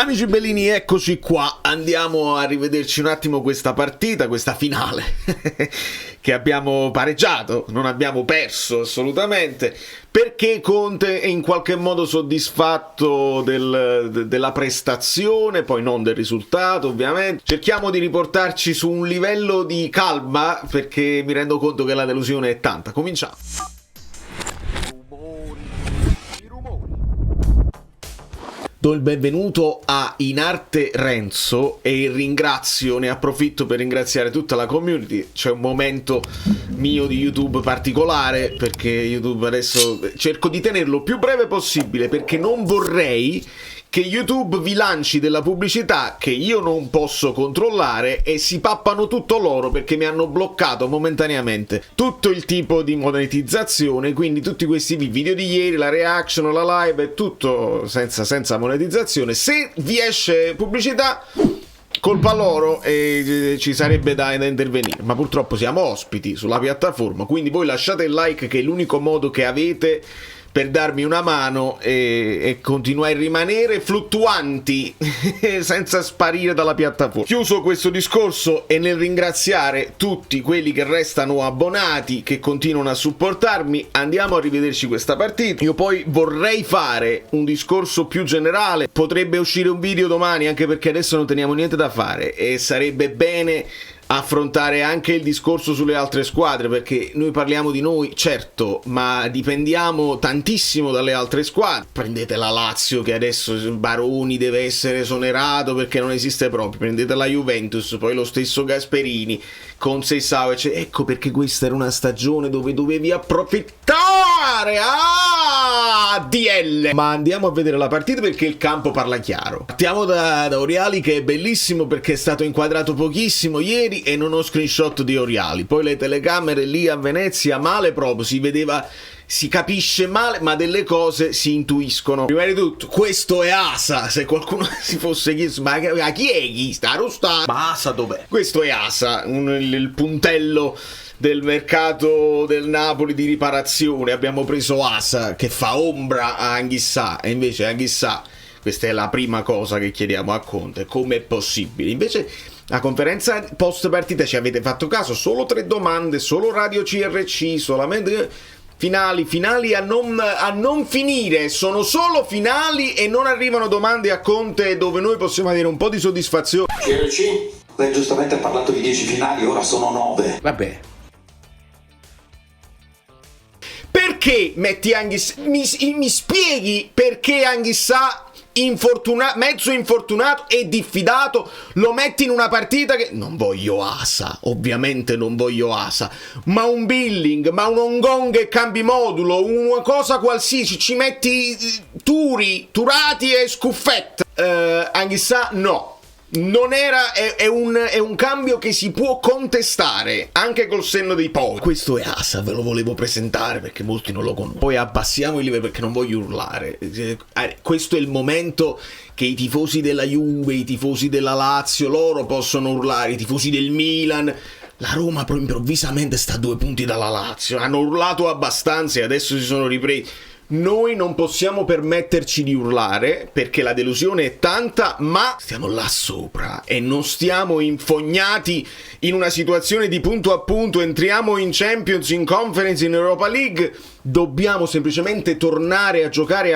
Amici bellini, eccoci qua, andiamo a rivederci un attimo questa partita, questa finale che abbiamo pareggiato, non abbiamo perso assolutamente, perché Conte è in qualche modo soddisfatto della prestazione, poi non del risultato ovviamente. Cerchiamo di riportarci su un livello di calma perché mi rendo conto che la delusione è tanta. Cominciamo. Do il benvenuto a Inarte Renzo e ne approfitto per ringraziare tutta la community. C'è un momento mio di YouTube particolare perché YouTube adesso cerco di tenerlo più breve possibile perché non vorrei che YouTube vi lanci della pubblicità che io non posso controllare e si pappano tutto loro perché mi hanno bloccato momentaneamente tutto il tipo di monetizzazione, quindi tutti questi video di ieri, la reaction, la live, è tutto senza monetizzazione. Se vi esce pubblicità, colpa loro e ci sarebbe da intervenire, ma purtroppo siamo ospiti sulla piattaforma, quindi voi lasciate il like che è l'unico modo che avete per darmi una mano e continuare a rimanere fluttuanti senza sparire dalla piattaforma. Chiuso questo discorso e nel ringraziare tutti quelli che restano abbonati, che continuano a supportarmi, andiamo a rivederci questa partita. Io poi vorrei fare un discorso più generale, potrebbe uscire un video domani anche perché adesso non teniamo niente da fare e sarebbe bene affrontare anche il discorso sulle altre squadre, perché noi parliamo di noi, certo, ma dipendiamo tantissimo dalle altre squadre. Prendete la Lazio che adesso Baroni deve essere esonerato perché non esiste proprio, prendete la Juventus, poi lo stesso Gasperini con Seisao, ecco perché questa era una stagione dove dovevi approfittare. DL. Ma andiamo a vedere la partita perché il campo parla chiaro. Partiamo da Oriali, che è bellissimo perché è stato inquadrato pochissimo ieri e non ho screenshot di Oriali. Poi le telecamere lì a Venezia male proprio, si vedeva, si capisce male, ma delle cose si intuiscono. Prima di tutto, questo è Asa. Se qualcuno si fosse chiesto, ma chi è chi sta Rostà? Ma Asa dov'è? Questo è Asa, il puntello del mercato del Napoli di riparazione. Abbiamo preso Asa che fa ombra a Anghissà e invece Anghissà, questa è la prima cosa che chiediamo a Conte, come è possibile? Invece la conferenza post partita, ci avete fatto caso, solo 3 domande, solo Radio CRC, solamente finali a non finire, sono solo finali e non arrivano domande a Conte dove noi possiamo avere un po' di soddisfazione. CRC? Lei giustamente ha parlato di 10 finali, ora sono 9. Vabbè. Perché metti Anghissà? Mi spieghi perché Anghissà mezzo infortunato e diffidato lo metti in una partita che non voglio Asa, ovviamente non voglio Asa, ma un Billing, ma un Ongong che cambi modulo, una cosa qualsiasi, ci metti Turati e Scuffetta. Anghissà no. Non era, è un cambio che si può contestare anche col senno dei poi. Questo è Asa, ve lo volevo presentare perché molti non lo conoscono. Poi abbassiamo il livello perché non voglio urlare. Questo è il momento che i tifosi della Juve, i tifosi della Lazio, loro possono urlare, i tifosi del Milan. La Roma improvvisamente sta a 2 punti dalla Lazio, hanno urlato abbastanza e adesso si sono ripresi. Noi non possiamo permetterci di urlare perché la delusione è tanta, ma stiamo là sopra e non stiamo infognati in una situazione di punto a punto. Entriamo in Champions, in Conference, in Europa League, dobbiamo semplicemente tornare a giocare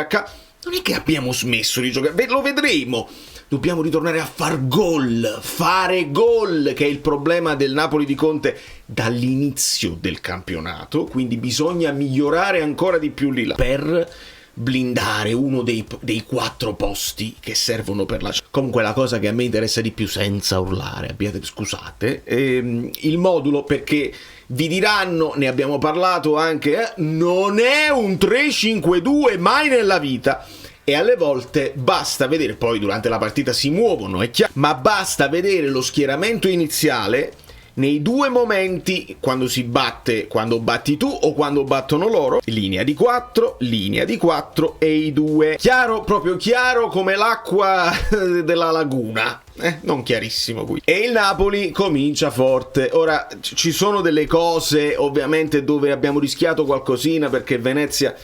non è che abbiamo smesso di giocare, lo vedremo. Dobbiamo ritornare a fare gol, che è il problema del Napoli di Conte dall'inizio del campionato, quindi bisogna migliorare ancora di più lì là per blindare uno dei 4 posti che servono per la... Comunque la cosa che a me interessa di più, senza urlare, scusate, il modulo, perché vi diranno, ne abbiamo parlato anche, non è un 3-5-2 mai nella vita. E alle volte basta vedere, poi durante la partita si muovono, è chiaro, ma basta vedere lo schieramento iniziale nei 2 momenti, quando si batte, quando batti tu o quando battono loro, linea di 4 e i 2. Chiaro, proprio chiaro come l'acqua della laguna. Non chiarissimo qui. E il Napoli comincia forte. Ora, ci sono delle cose ovviamente dove abbiamo rischiato qualcosina perché Venezia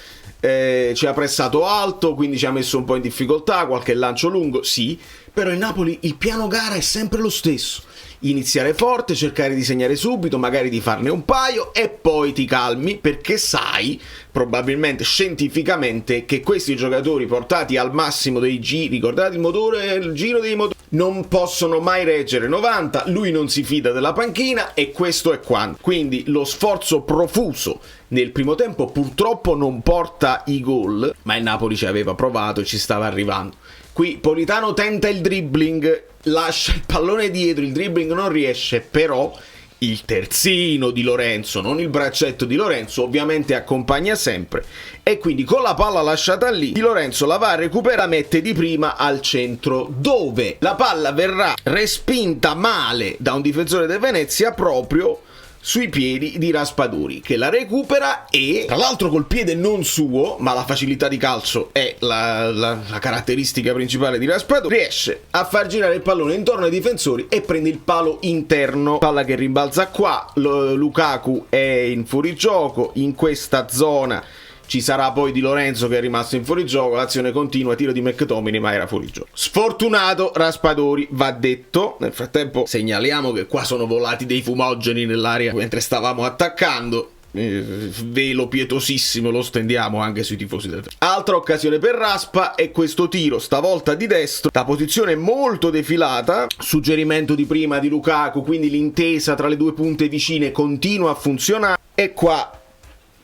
ci ha pressato alto, quindi ci ha messo un po' in difficoltà, qualche lancio lungo, sì, però il Napoli, il piano gara è sempre lo stesso. Iniziare forte, cercare di segnare subito, magari di farne un paio e poi ti calmi, perché sai, probabilmente scientificamente, che questi giocatori portati al massimo dei giri, ricordate il motore, il giro dei motori, non possono mai reggere 90, lui non si fida della panchina e questo è quanto. Quindi lo sforzo profuso nel primo tempo purtroppo non porta i gol, ma il Napoli ci aveva provato e ci stava arrivando. Qui Politano tenta il dribbling, lascia il pallone dietro, il dribbling non riesce, però il terzino di Lorenzo, non il braccetto di Lorenzo, ovviamente accompagna sempre, e quindi con la palla lasciata lì, Di Lorenzo la va a recuperare, mette di prima al centro, dove la palla verrà respinta male da un difensore del Venezia proprio sui piedi di Raspadori, che la recupera e, tra l'altro col piede non suo, ma la facilità di calcio è la caratteristica principale di Raspadori, riesce a far girare il pallone intorno ai difensori e prende il palo interno, palla che rimbalza qua, Lukaku è in fuorigioco, in questa zona ci sarà poi Di Lorenzo che è rimasto in fuorigioco, l'azione continua, tiro di McTominay, ma era fuorigioco. Sfortunato Raspadori, va detto. Nel frattempo segnaliamo che qua sono volati dei fumogeni nell'area mentre stavamo attaccando. Velo pietosissimo lo stendiamo anche sui tifosi del Venezia. Altra occasione per Raspa è questo tiro, stavolta di destro, da posizione molto defilata, suggerimento di prima di Lukaku, quindi l'intesa tra le due punte vicine continua a funzionare, e qua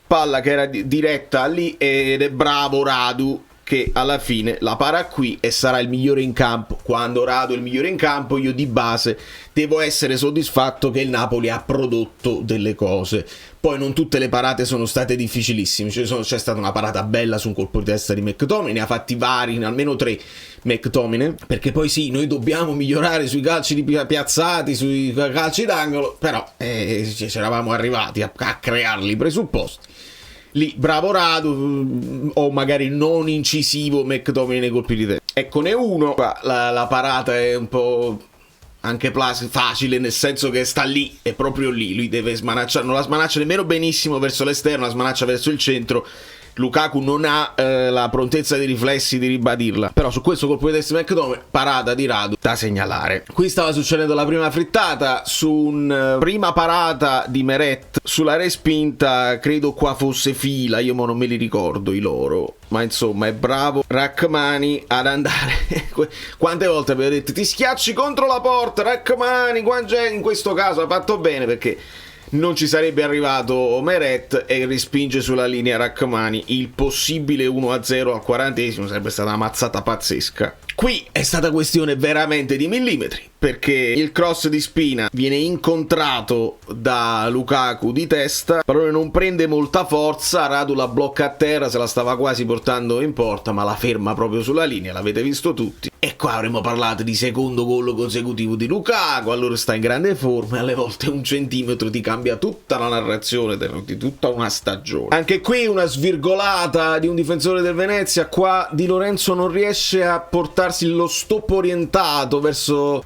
palla che era diretta lì ed è bravo Radu che alla fine la para qui e sarà il migliore in campo. Quando Radu è il migliore in campo, io di base devo essere soddisfatto che il Napoli ha prodotto delle cose. Poi non tutte le parate sono state difficilissime, c'è stata una parata bella su un colpo di testa di McTominay, ne ha fatti vari, almeno 3 McTominay, perché poi sì, noi dobbiamo migliorare sui calci di piazzati, sui calci d'angolo, però ci eravamo arrivati a crearli i presupposti. Lì bravo Radu, o magari non incisivo McTominay nei colpi di testa. Eccone uno, qua la parata è un po' anche facile, nel senso che sta lì, è proprio lì, lui deve smanacciare, non la smanaccia nemmeno benissimo verso l'esterno, la smanaccia verso il centro. Lukaku non ha la prontezza dei riflessi di ribadirla, però su questo colpo di testa di McTominay, parata di Radu da segnalare. Qui stava succedendo la prima frittata su un prima parata di Meret sulla respinta, credo qua fosse Fila, io non me li ricordo i loro, ma insomma è bravo Rachmani ad andare. Quante volte abbiamo detto ti schiacci contro la porta Rachmani, in questo caso ha fatto bene perché non ci sarebbe arrivato Meret e respinge sulla linea Rachmani. Il possibile 1-0 al 40esimo sarebbe stata una mazzata pazzesca. Qui è stata questione veramente di millimetri, perché il cross di Spina viene incontrato da Lukaku di testa, il pallone non prende molta forza, Radu la blocca a terra, se la stava quasi portando in porta, ma la ferma proprio sulla linea, l'avete visto tutti. E qua avremmo parlato di secondo gol consecutivo di Lukaku, allora sta in grande forma e alle volte un centimetro ti cambia tutta la narrazione di tutta una stagione. Anche qui una svirgolata di un difensore del Venezia, qua Di Lorenzo non riesce a portarsi lo stop orientato verso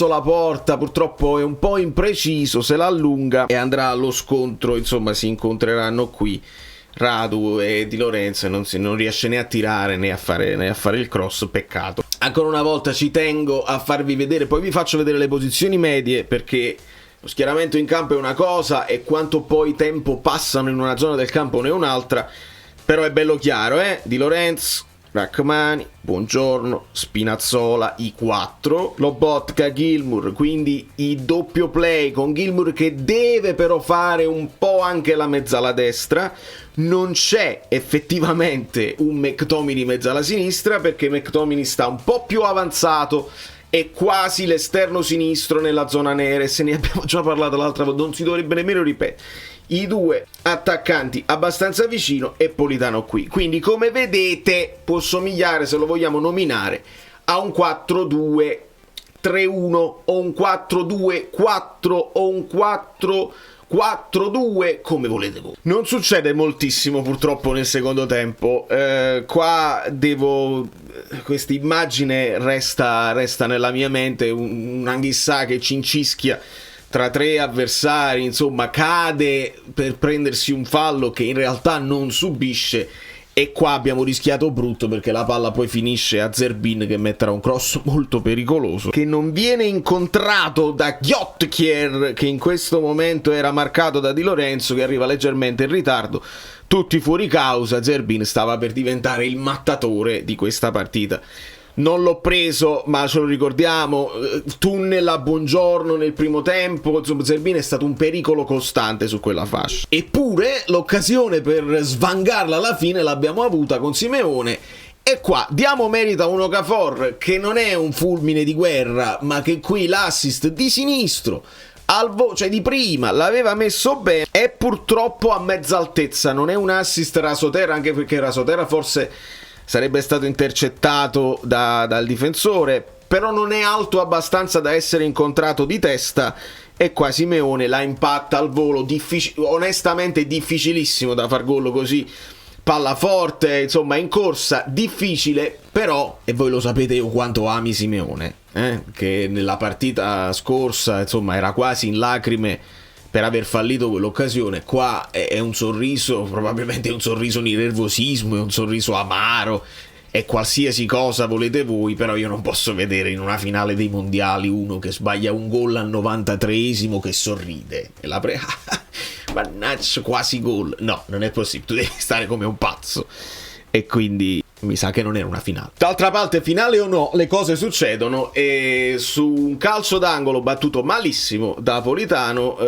la porta, purtroppo è un po' impreciso, se la allunga e andrà allo scontro, insomma si incontreranno qui Radu e Di Lorenzo e non riesce né a tirare né a fare il cross, peccato. Ancora una volta ci tengo a farvi vedere, poi vi faccio vedere le posizioni medie, perché lo schieramento in campo è una cosa e quanto poi tempo passano in una zona del campo ne è un'altra, però è bello chiaro, Di Lorenzo, Rachmani, Buongiorno, Spinazzola, i 4, Lobotka, Gilmour, quindi i doppio play con Gilmour che deve però fare un po' anche la mezzala destra. Non c'è effettivamente un McTominay mezzala sinistra perché McTominay sta un po' più avanzato e quasi l'esterno sinistro nella zona nera, e se ne abbiamo già parlato l'altra volta, non si dovrebbe nemmeno ripetere. I due attaccanti abbastanza vicino e Politano qui, quindi come vedete può somigliare, se lo vogliamo nominare, a un 4-2-3-1 o un 4-2-4 o un 4-4-2, come volete voi. Non succede moltissimo purtroppo nel secondo tempo, qua questa immagine resta nella mia mente, un Anghissà che cincischia tra 3 avversari, insomma cade per prendersi un fallo che in realtà non subisce E qua abbiamo rischiato brutto perché la palla poi finisce a Zerbin che metterà un cross molto pericoloso, che non viene incontrato da Gyötkier, che in questo momento era marcato da Di Lorenzo, che arriva leggermente in ritardo. Tutti fuori causa, Zerbin stava per diventare il mattatore di questa partita. Non l'ho preso, ma ce lo ricordiamo, tunnel a buongiorno nel primo tempo, insomma Zerbin è stato un pericolo costante su quella fascia. Eppure l'occasione per svangarla alla fine l'abbiamo avuta con Simeone, e qua diamo merito a un Okafor che non è un fulmine di guerra, ma che qui l'assist di sinistro, cioè di prima, l'aveva messo bene, e purtroppo a mezza altezza, non è un assist rasoterra, anche perché rasoterra forse sarebbe stato intercettato dal difensore, però non è alto abbastanza da essere incontrato di testa, e qua Simeone la impatta al volo, onestamente difficilissimo da far gol così, palla forte, insomma in corsa, difficile, però, e voi lo sapete io quanto ami Simeone, che nella partita scorsa insomma era quasi in lacrime per aver fallito quell'occasione. Qua è un sorriso, probabilmente è un sorriso di nervosismo, è un sorriso amaro, è qualsiasi cosa volete voi, però io non posso vedere in una finale dei mondiali uno che sbaglia un gol al 93esimo che sorride e mannaggia, quasi gol. No, non è possibile, tu devi stare come un pazzo, e quindi mi sa che non era una finale. D'altra parte, finale o no, le cose succedono, e su un calcio d'angolo battuto malissimo da Politano,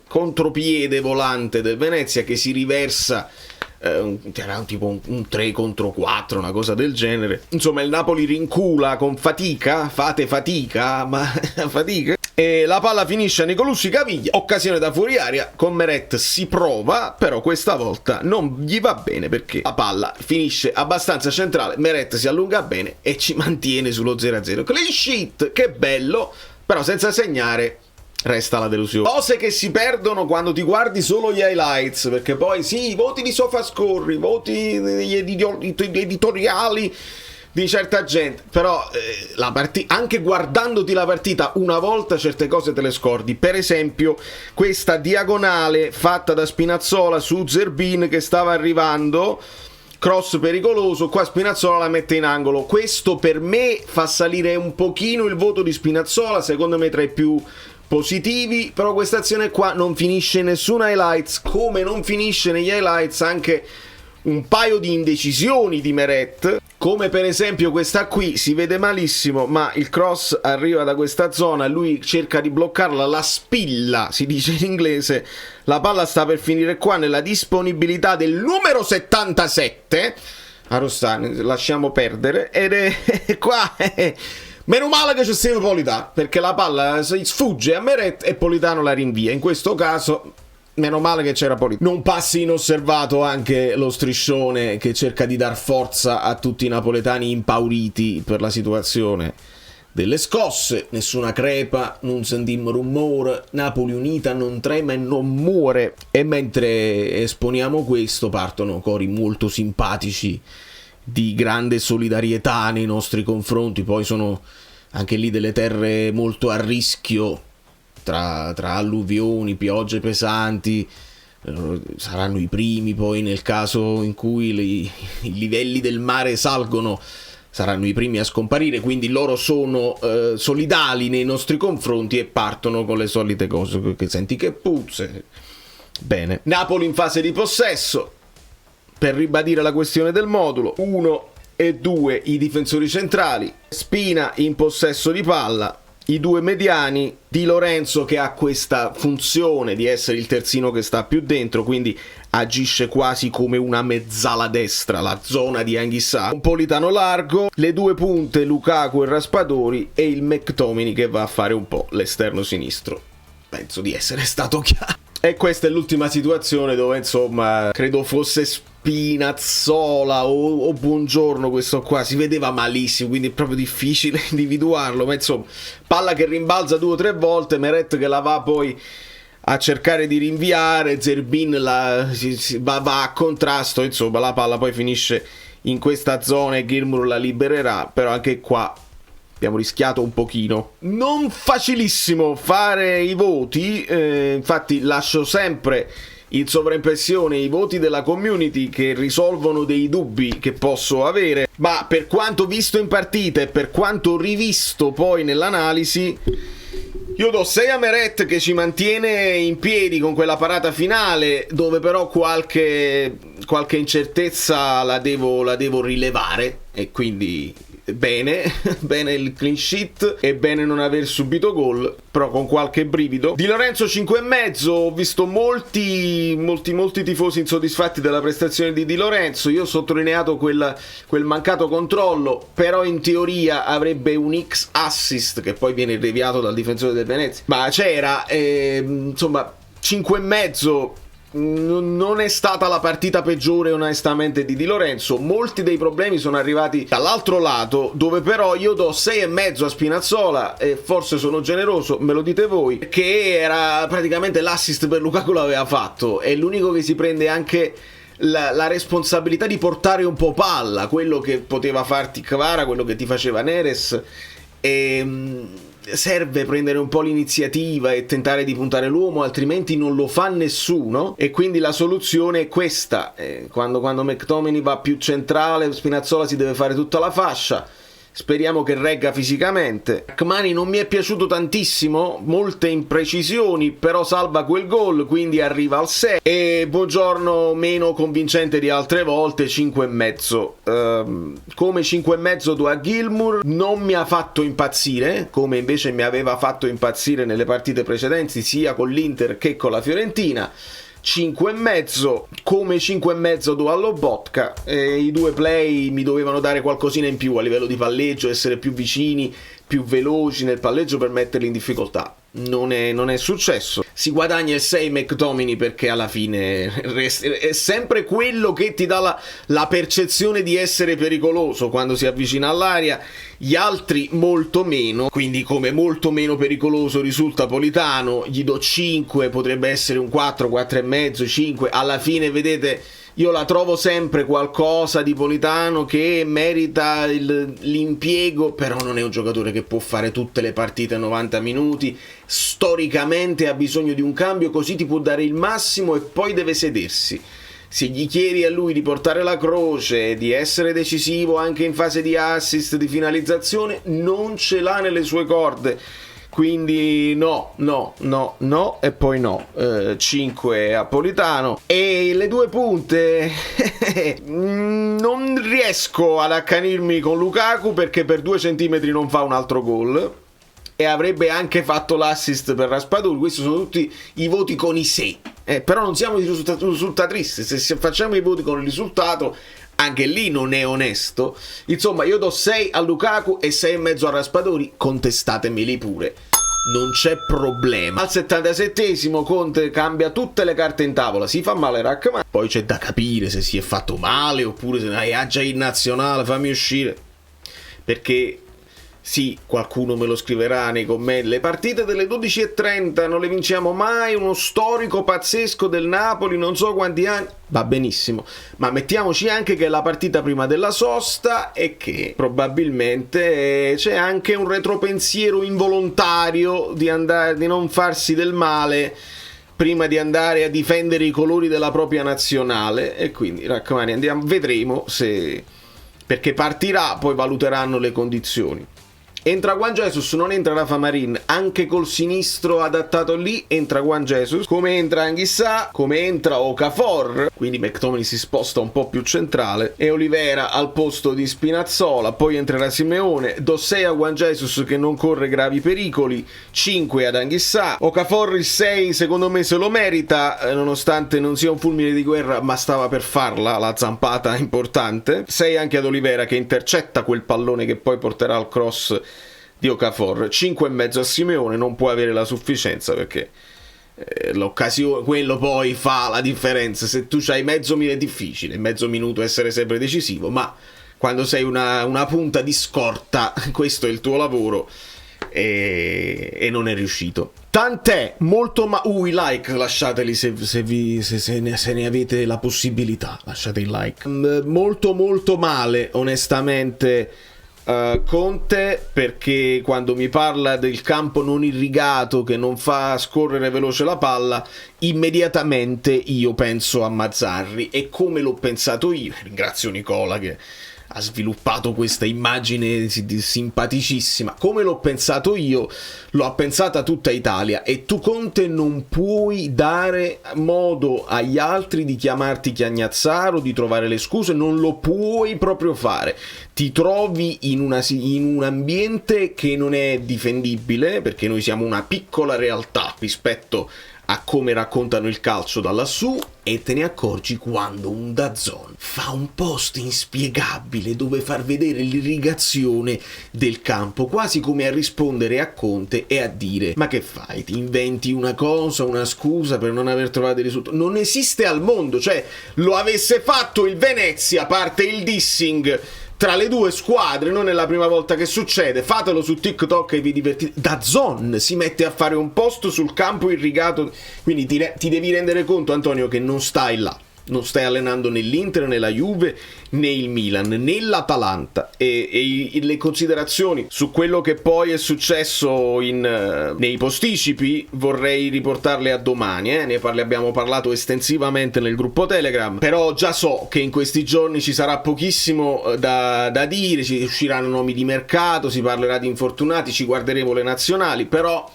contropiede volante del Venezia che si riversa, era tipo un 3 contro 4, una cosa del genere. Insomma il Napoli rincula con fatica, fate fatica, ma fatica. E la palla finisce a Nicolussi Caviglia, occasione da fuori aria, con Meret si prova, però questa volta non gli va bene perché la palla finisce abbastanza centrale, Meret si allunga bene e ci mantiene sullo 0-0. Clean sheet, che bello, però senza segnare resta la delusione. Cose che si perdono quando ti guardi solo gli highlights, perché poi sì, voti di SofaScore, voti degli editoriali di certa gente, però anche guardandoti la partita una volta certe cose te le scordi. Per esempio questa diagonale fatta da Spinazzola su Zerbin che stava arrivando, cross pericoloso, qua Spinazzola la mette in angolo. Questo per me fa salire un pochino il voto di Spinazzola, secondo me tra i più positivi, però questa azione qua non finisce in nessun highlights, come non finisce negli highlights anche un paio di indecisioni di Meret, come per esempio questa qui, si vede malissimo ma il cross arriva da questa zona, lui cerca di bloccarla, la spilla, si dice in inglese, la palla sta per finire qua nella disponibilità del numero 77, Arostani, lasciamo perdere, ed è qua, meno male che c'è sempre Politano, perché la palla si sfugge a Meret e Politano la rinvia, in questo caso meno male che c'era Politano. Non passi inosservato anche lo striscione che cerca di dar forza a tutti i napoletani impauriti per la situazione delle scosse. Nessuna crepa, non sentimmo rumore, Napoli unita non trema e non muore. E mentre esponiamo questo partono cori molto simpatici di grande solidarietà nei nostri confronti. Poi sono anche lì delle terre molto a rischio, tra alluvioni, piogge pesanti, saranno i primi poi nel caso in cui i livelli del mare salgono, saranno i primi a scomparire, quindi loro sono solidali nei nostri confronti e partono con le solite cose, che senti che puzze. Bene, Napoli in fase di possesso, per ribadire la questione del modulo, 1 e 2 i difensori centrali, Spina in possesso di palla, i due mediani, Di Lorenzo che ha questa funzione di essere il terzino che sta più dentro, quindi agisce quasi come una mezzala destra, la zona di Anghissà, un Politano largo, le due punte Lukaku e Raspadori e il McTominay che va a fare un po' l'esterno sinistro. Penso di essere stato chiaro. E questa è l'ultima situazione dove insomma credo fosse Spinazzola o Buongiorno, questo qua si vedeva malissimo, quindi è proprio difficile individuarlo, ma insomma palla che rimbalza 2 o 3 volte, Meret che la va poi a cercare di rinviare, Zerbin va a contrasto, insomma la palla poi finisce in questa zona e Gilmour la libererà, però anche qua abbiamo rischiato un pochino. Non facilissimo fare i voti, infatti lascio sempre in sovraimpressione i voti della community che risolvono dei dubbi che posso avere, ma per quanto visto in partita e per quanto rivisto poi nell'analisi, io do 6 a Meret, che ci mantiene in piedi con quella parata finale, dove però qualche incertezza la devo rilevare, e quindi bene bene il clean sheet e bene non aver subito gol, però con qualche brivido. Di Lorenzo 5,5. Ho visto molti tifosi insoddisfatti della prestazione di Di Lorenzo. Io ho sottolineato quel mancato controllo, però in teoria avrebbe un X assist che poi viene deviato dal difensore del Venezia, ma c'era, insomma 5,5. Non è stata la partita peggiore onestamente di Di Lorenzo. Molti dei problemi sono arrivati dall'altro lato, dove però io do 6,5 a Spinazzola, e forse sono generoso, me lo dite voi, che era praticamente l'assist per Lukaku, l'aveva fatto, è l'unico che si prende anche la responsabilità di portare un po' palla, quello che poteva farti Kvara, quello che ti faceva Neres, e serve prendere un po' l'iniziativa e tentare di puntare l'uomo, altrimenti non lo fa nessuno, e quindi la soluzione è questa. Quando McTominay va più centrale, Spinazzola si deve fare tutta la fascia. Speriamo che regga fisicamente. Rachmani non mi è piaciuto tantissimo, molte imprecisioni, però salva quel gol, quindi arriva al 6. E Buongiorno meno convincente di altre volte, 5,5. Come 5,5 do a Gilmour, non mi ha fatto impazzire, come invece mi aveva fatto impazzire nelle partite precedenti, sia con l'Inter che con la Fiorentina. 5,5. Come 5,5 do a Lobotka. I due play mi dovevano dare qualcosina in più a livello di palleggio, essere più vicini, più veloci nel palleggio per metterli in difficoltà. Non è successo. Si guadagna il 6 McTominay, perché alla fine è sempre quello che ti dà la percezione di essere pericoloso quando si avvicina all'area, gli altri molto meno, quindi come molto meno pericoloso risulta Politano, gli do 5, potrebbe essere un 4, 4,5, 5, alla fine vedete, io la trovo sempre qualcosa di Politano che merita l'impiego, però non è un giocatore che può fare tutte le partite a 90 minuti, storicamente ha bisogno di un cambio, così ti può dare il massimo e poi deve sedersi. Se gli chiedi a lui di portare la croce, di essere decisivo anche in fase di assist, di finalizzazione, non ce l'ha nelle sue corde. Quindi no, e poi no. 5 a Politano. E le due punte non riesco ad accanirmi con Lukaku, perché per 2 centimetri non fa un altro gol, e avrebbe anche fatto l'assist per Raspadori. Questi sono tutti i voti con i 6. Però non siamo di risultatisti. Se facciamo i voti con il risultato, anche lì non è onesto. Insomma, io do 6 a Lukaku e 6,5 a Raspadori, contestatemeli pure, non c'è problema. Al 77esimo Conte cambia tutte le carte in tavola, si fa male Rachmani, poi c'è da capire se si è fatto male oppure se ha già in nazionale, fammi uscire, perché sì, qualcuno me lo scriverà nei commenti, le partite delle 12:30 non le vinciamo mai, uno storico pazzesco del Napoli, non so quanti anni, va benissimo, ma mettiamoci anche che è la partita prima della sosta e che probabilmente c'è anche un retropensiero involontario di non farsi del male prima di andare a difendere i colori della propria nazionale, e quindi Rachmani vedremo se, perché partirà, poi valuteranno le condizioni. Entra Juan Jesus, non entra Rafa Marin, anche col sinistro adattato lì entra Juan Jesus, come entra Anguissa, come entra Okafor, quindi McTominay si sposta un po' più centrale, e Olivera al posto di Spinazzola, poi entrerà Simeone. Do 6 a Juan Jesus che non corre gravi pericoli, 5 ad Anguissa. Okafor il 6 secondo me se lo merita, nonostante non sia un fulmine di guerra, ma stava per farla, la zampata importante. 6 anche ad Olivera che intercetta quel pallone che poi porterà al cross di Okafor. 5,5 a Simeone, non può avere la sufficienza perché l'occasione, quello poi fa la differenza. Se tu c'hai mezzo minuto è difficile, mezzo minuto essere sempre decisivo, ma quando sei una punta di scorta questo è il tuo lavoro, e non è riuscito. Tant'è, molto i like lasciateli se ne avete la possibilità, lasciate il like. Molto male onestamente Conte, perché quando mi parla del campo non irrigato che non fa scorrere veloce la palla, immediatamente io penso a Mazzarri, e come l'ho pensato io, ringrazio Nicola che ha sviluppato questa immagine simpaticissima, come l'ho pensato io, lo ha pensata tutta Italia, e tu Conte non puoi dare modo agli altri di chiamarti chiagnazzaro, di trovare le scuse, non lo puoi proprio fare, ti trovi in un ambiente che non è difendibile, perché noi siamo una piccola realtà rispetto a come raccontano il calcio da lassù, e te ne accorgi quando un DAZN fa un post inspiegabile dove far vedere l'irrigazione del campo, quasi come a rispondere a Conte e a dire: ma che fai, ti inventi una cosa, una scusa per non aver trovato il risultato? Non esiste al mondo, cioè lo avesse fatto il Venezia, parte il dissing tra le due squadre, non è la prima volta che succede, fatelo su TikTok e vi divertite. DAZN si mette a fare un post sul campo irrigato, quindi ti devi rendere conto, Antonio, che non stai là, non stai allenando né l'Inter, né la Juve, né il Milan, né l'Atalanta, e le considerazioni su quello che poi è successo nei posticipi vorrei riportarle a domani, ne abbiamo parlato estensivamente nel gruppo Telegram, però già so che in questi giorni ci sarà pochissimo da dire, ci usciranno nomi di mercato, si parlerà di infortunati, ci guarderemo le nazionali, però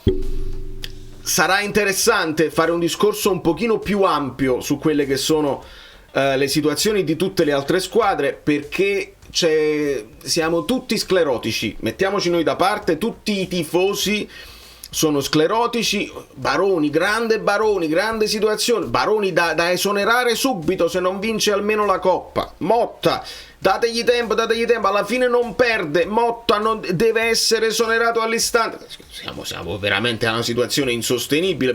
sarà interessante fare un discorso un pochino più ampio su quelle che sono le situazioni di tutte le altre squadre, perché siamo tutti sclerotici, mettiamoci noi da parte, tutti i tifosi sono sclerotici. Baroni, grande situazione, Baroni da esonerare subito se non vince almeno la Coppa. Motta, dategli tempo, alla fine non perde, Motta deve essere esonerato all'istante. Siamo veramente a una situazione insostenibile.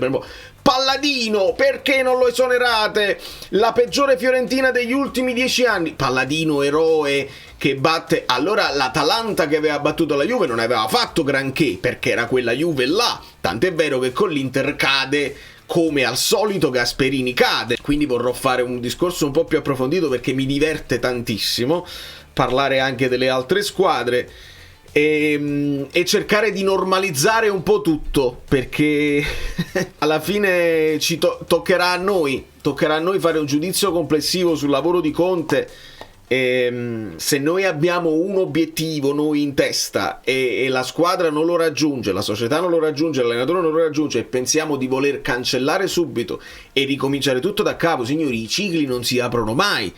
Palladino, perché non lo esonerate? La peggiore Fiorentina degli ultimi 10 anni. Palladino, eroe che batte. Allora l'Atalanta che aveva battuto la Juve non aveva fatto granché, perché era quella Juve là, tant'è vero che con l'Inter cade come al solito. Gasperini cade. Quindi vorrò fare un discorso un po' più approfondito, perché mi diverte tantissimo parlare anche delle altre squadre e cercare di normalizzare un po' tutto, perché alla fine ci toccherà a noi fare un giudizio complessivo sul lavoro di Conte. Se noi abbiamo un obiettivo noi in testa e la squadra non lo raggiunge, la società non lo raggiunge, l'allenatore non lo raggiunge, e pensiamo di voler cancellare subito e ricominciare tutto da capo, signori, i cicli non si aprono mai.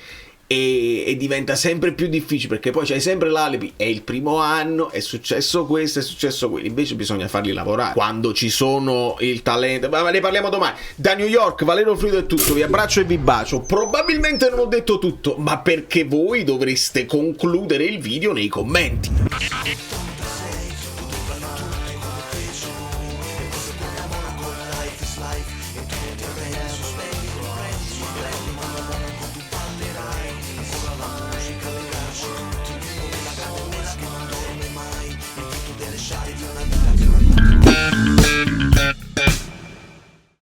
E diventa sempre più difficile, perché poi c'hai sempre l'alibi: è il primo anno, è successo questo, è successo quello. Invece bisogna farli lavorare quando ci sono il talento. Ma ne parliamo domani. Da New York, Valerio Fluido è tutto, vi abbraccio e vi bacio. Probabilmente non ho detto tutto, ma perché voi dovreste concludere il video nei commenti. Lasciare di una vita che non